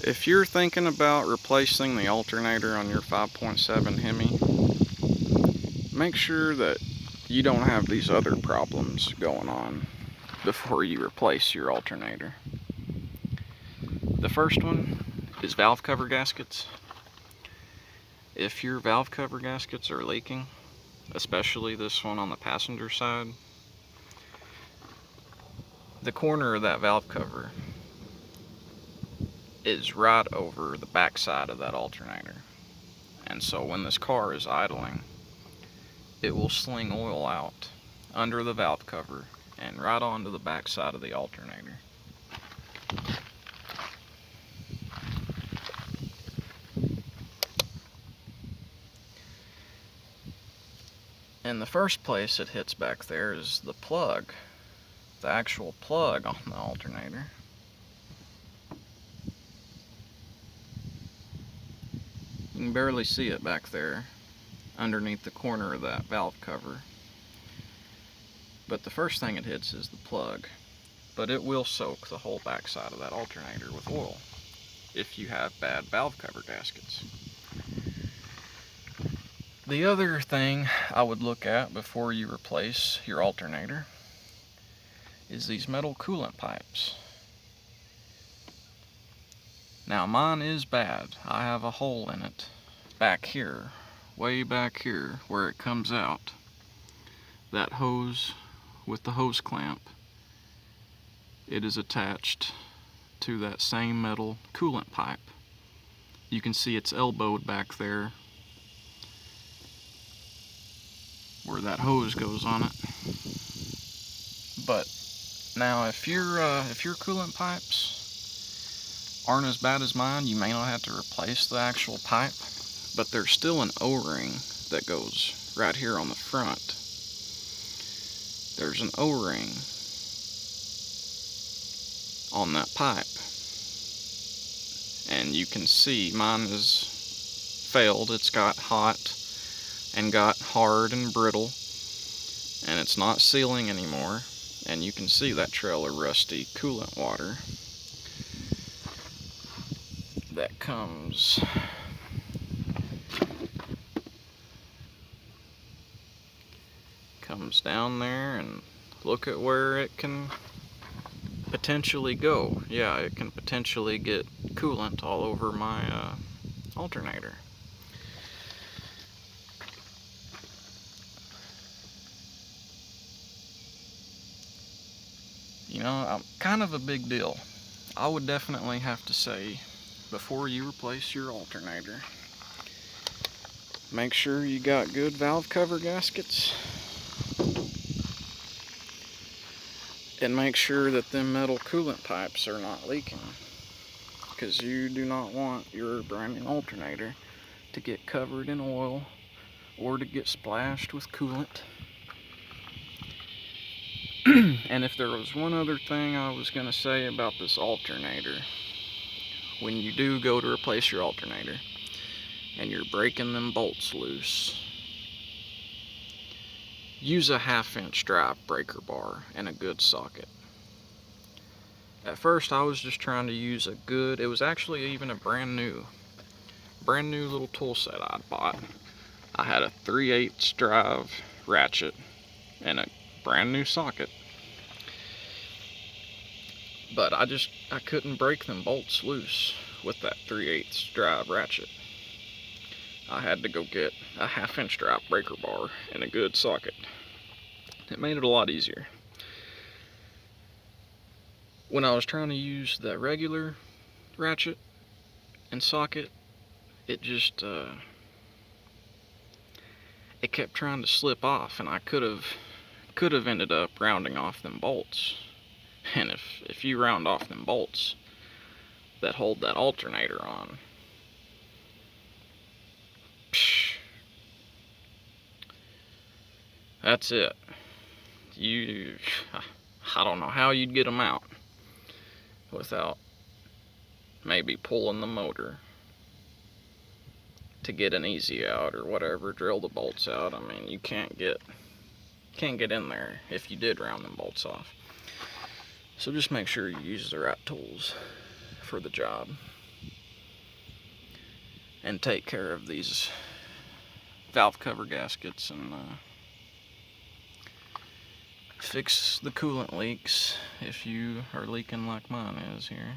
If you're thinking about replacing the alternator on your 5.7 Hemi, make sure that you don't have these other problems going on before you replace your alternator. The first one is valve cover gaskets. If your valve cover gaskets are leaking, especially this one on the passenger side, the corner of that valve cover is right over the back side of that alternator. And so when this car is idling, it will sling oil out under the valve cover and right onto the back side of the alternator. In the first place it hits back there is the plug, the actual plug on the alternator. You can barely see it back there underneath the corner of that valve cover. But the first thing it hits is the plug. But it will soak the whole backside of that alternator with oil if you have bad valve cover gaskets. The other thing I would look at before you replace your alternator is these metal coolant pipes. Now mine is bad. I have a hole in it back here, way back here where it comes out. That hose with the hose clamp, it is attached to that same metal coolant pipe. You can see it's elbowed back there where that hose goes on it. But now if your coolant pipes aren't as bad as mine, you may not have to replace the actual pipe, but there's still an O-ring that goes right here on the front. There's an O-ring on that pipe, and you can see mine is failed. It's got hot and got hard and brittle, and it's not sealing anymore, and you can see that trail of rusty coolant water that comes down there, and look at where it can potentially go. Yeah, it can potentially get coolant all over my alternator. You know, kind of a big deal. I would definitely have to say, before you replace your alternator, make sure you got good valve cover gaskets, and make sure that them metal coolant pipes are not leaking, because you do not want your brand new alternator to get covered in oil or to get splashed with coolant. And if there was one other thing I was going to say about this alternator, when you do go to replace your alternator and you're breaking them bolts loose, use a 1/2-inch drive breaker bar and a good socket. At first I was just trying to use a good, it was actually even a brand new little tool set I'd bought. I had a 3/8 drive ratchet and a brand new socket. But I couldn't break them bolts loose with that 3/8 drive ratchet. I had to go get a 1/2-inch drive breaker bar and a good socket. It made it a lot easier. When I was trying to use the regular ratchet and socket, it just it kept trying to slip off, and I could have ended up rounding off them bolts. And if you round off them bolts that hold that alternator on, that's it. I don't know how you'd get them out without maybe pulling the motor to get an easy out or whatever, drill the bolts out. I mean, you can't get in there if you did round them bolts off. So just make sure you use the right tools for the job. and take care of these valve cover gaskets and fix the coolant leaks if you are leaking like mine is here.